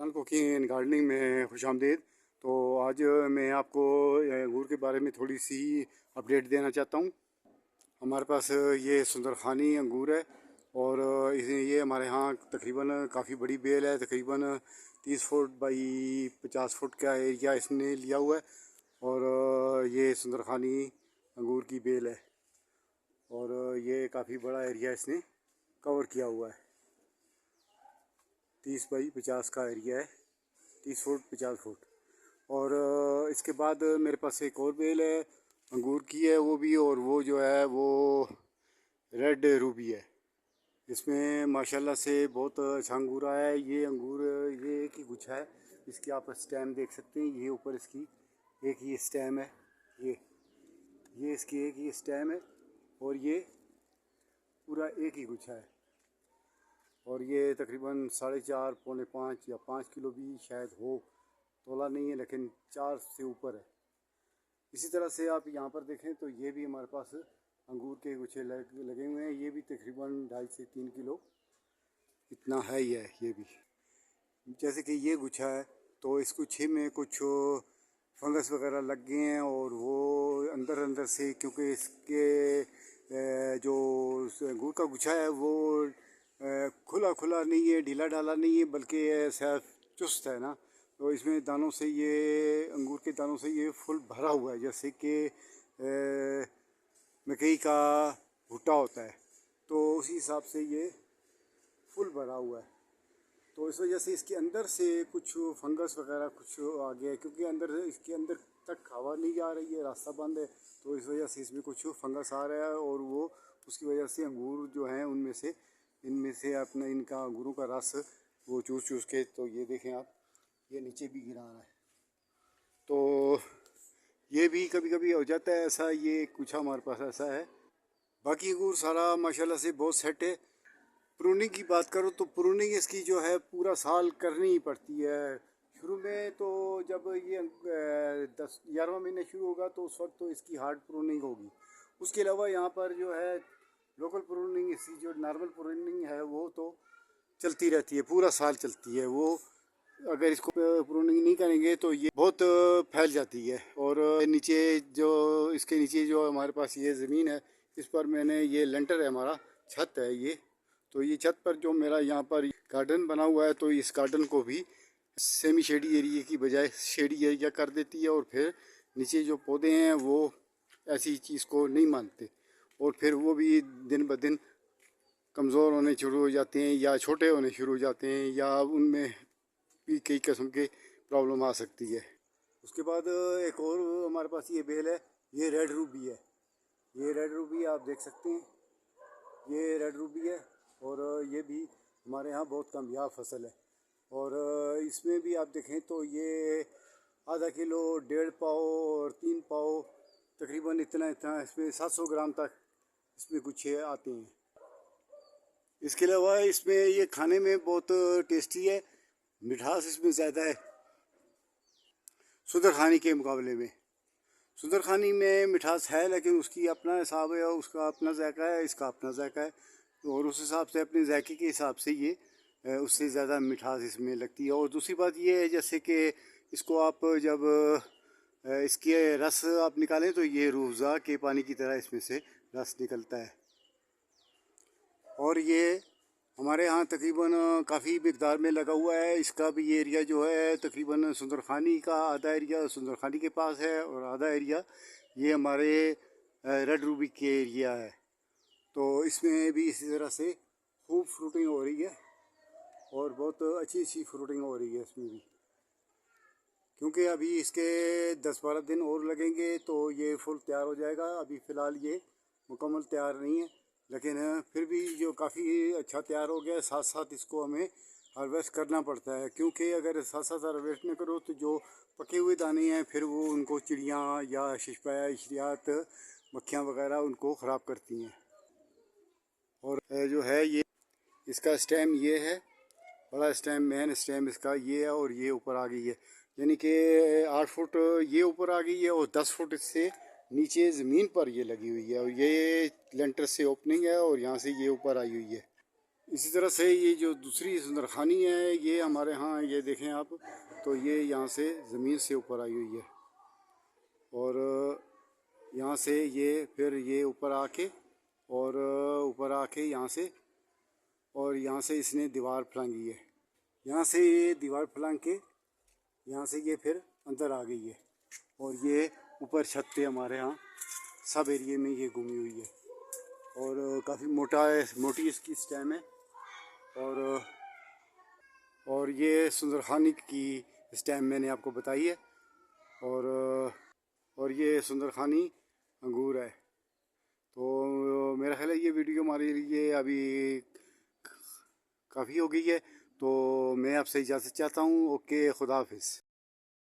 Sun cooking and gardening में खुशामदीद। तो आज मैं आपको अंगूर के बारे में थोड़ी सी अपडेट देना चाहता हूँ। हमारे पास ये सुंदरखानी अंगूर है और ये हमारे यहाँ तकरीबन काफ़ी बड़ी बेल है, तकरीबन 30 फुट बाई 50 फुट का एरिया इसने लिया हुआ है। और ये सुंदरखानी अंगूर की बेल है और ये काफ़ी बड़ा एरिया इसने कवर किया हुआ है। 30 बाई 50 का एरिया है, 30 फुट 50 फुट। और इसके बाद मेरे पास एक और बेल है अंगूर की है वो भी, और वो जो है वो रेड रूबी है। इसमें माशाल्लाह से बहुत अच्छा अंगूर आया है। ये अंगूर ये एक ही गुच्छा है, इसकी आप स्टेम देख सकते हैं। ये ऊपर इसकी एक ही स्टेम है, ये इसकी एक ही स्टेम है और ये पूरा एक ही गुच्छा है। और ये तकरीबन 4.5 पौने 5 या 5 किलो भी शायद हो, तोला नहीं है लेकिन 4 से ऊपर है। इसी तरह से आप यहाँ पर देखें तो ये भी हमारे पास अंगूर के गुच्छे लगे हुए हैं। ये भी तकरीबन 2.5 से 3 किलो इतना है ही है। ये भी जैसे कि ये गुच्छा है तो इस गुच्छे में कुछ फंगस वगैरह लग गए हैं और वो अंदर से, क्योंकि इसके जो अंगूर का गुच्छा है वो खुला नहीं है, ढीला ढाला नहीं है, बल्कि ऐसा चुस्त है ना। तो इसमें दानों से, ये अंगूर के दानों से ये फुल भरा हुआ है, जैसे कि मकई का भुट्टा होता है, तो उसी हिसाब से ये फुल भरा हुआ है। तो इस वजह से इसके अंदर से कुछ फंगस वगैरह कुछ आ गया है, क्योंकि इसके अंदर तक हवा नहीं जा रही है, रास्ता बंद है। तो इस वजह से इसमें कुछ फंगस आ रहा है और वो उसकी वजह से अंगूर जो हैं इनमें से अपना इनका अंगूरों का रस वो चूस के, तो ये देखें आप, ये नीचे भी गिरा रहा है। तो ये भी कभी कभी हो जाता है ऐसा। ये कुछ हमारे पास ऐसा है। बाकी अंगूर सारा माशाल्लाह से बहुत सेट है। प्रूनिंग की बात करो तो प्रूनिंग इसकी जो है पूरा साल करनी ही पड़ती है। शुरू में तो जब ये 11वां महीना शुरू होगा तो उस वक्त तो इसकी हार्ड प्रूनिंग होगी। उसके अलावा यहाँ पर जो है लोकल प्रूनिंग, इसकी जो नॉर्मल प्रूनिंग है वो तो चलती रहती है, पूरा साल चलती है। वो अगर इसको प्रूनिंग नहीं करेंगे तो ये बहुत फैल जाती है। और नीचे जो इसके नीचे जो हमारे पास ये ज़मीन है, इस पर मैंने ये लेंटर है, हमारा छत है ये। तो ये छत पर जो मेरा यहाँ पर गार्डन बना हुआ है, तो इस गार्डन को भी सेमी शेडी एरिया की बजाय शेडी एरिया कर देती है। और फिर नीचे जो पौधे हैं वो ऐसी चीज़ को नहीं मानते और फिर वो भी दिन ब दिन कमज़ोर होने शुरू हो जाते हैं या छोटे होने शुरू हो जाते हैं, या उनमें भी कई किस्म के प्रॉब्लम आ सकती है। उसके बाद एक और हमारे पास ये बेल है, ये रेड रूबी है। ये रेड रूबी आप देख सकते हैं, ये रेड रूबी है और ये भी हमारे यहाँ बहुत कामयाब फसल है। और इसमें भी आप देखें तो ये आधा किलो, 1.5 पाव और 3 पाव तकरीबन इतना इसमें 700 ग्राम तक इसमें गुच्छे आते हैं। इसके अलावा इसमें ये खाने में बहुत टेस्टी है, मिठास इसमें ज़्यादा है सुंदरखानी के मुकाबले में। सुंदरखानी में मिठास है लेकिन उसकी अपना हिसाब है, उसका अपना जायका है, इसका अपना जायका है। और उस हिसाब से अपने जायके के हिसाब से ये उससे ज़्यादा मिठास इसमें लगती है। और दूसरी बात ये है, जैसे कि इसको आप जब इसके रस आप निकालें तो ये रूह अफ़ज़ा के पानी की तरह इसमें से रस निकलता है। और ये हमारे यहाँ तकरीबन काफ़ी मिक़दार में लगा हुआ है। इसका भी एरिया जो है तकरीबन सुंदरखानी का आधा एरिया सुंदरखानी के पास है और आधा एरिया ये हमारे रेड रूबी के एरिया है। तो इसमें भी इसी तरह से खूब फ्रूटिंग हो रही है और बहुत अच्छी फ्रूटिंग हो रही है इसमें भी, क्योंकि अभी इसके 10-12 दिन और लगेंगे तो ये फुल तैयार हो जाएगा। अभी फ़िलहाल ये मुकम्मल तैयार नहीं है, लेकिन फिर भी जो काफ़ी अच्छा तैयार हो गया है। साथ साथ इसको हमें हार्वेस्ट करना पड़ता है, क्योंकि अगर साथ साथ हार्वेस्ट न करो तो जो पके हुए दाने हैं फिर वो उनको चिड़ियाँ या शिशपाया इशरियात, मक्खियाँ वगैरह उनको ख़राब करती हैं। और जो है ये इसका स्टेम ये है, बड़ा स्टेम, मेन स्टेम इसका ये है और ये ऊपर आ गई है, यानी कि 8 फुट ये ऊपर आ गई है और 10 फुट इससे नीचे ज़मीन पर ये लगी हुई है। और ये लेंटर से ओपनिंग है और यहाँ से ये ऊपर आई हुई है। اسی طرح سے یہ جو دوسری سندرخانی ہے یہ ہمارے ہاں یہ دیکھیں آپ تو یہ یہاں سے زمین سے اوپر آئی ہوئی ہے اور یہاں سے یہ پھر یہ اوپر آ کے اور اوپر آ کے یہاں سے اور یہاں سے اس نے دیوار پھلانگی ہے یہاں سے یہ دیوار پھلانگ کے یہاں سے یہ پھر اندر آ گئی ہے اور یہ اوپر چھت پہ ہمارے ہاں سب ایریے میں یہ گھومی ہوئی ہے اور کافی موٹی اس کی سٹیم ہے اور یہ سندرخانی کی سٹیم میں نے آپ کو بتائی ہے اور یہ سندرخانی انگور ہے تو میرا خیال ہے یہ ویڈیو ہمارے لیے ابھی کافی ہو گئی ہے تو میں آپ سے اجازت چاہتا ہوں اوکے خدا حافظ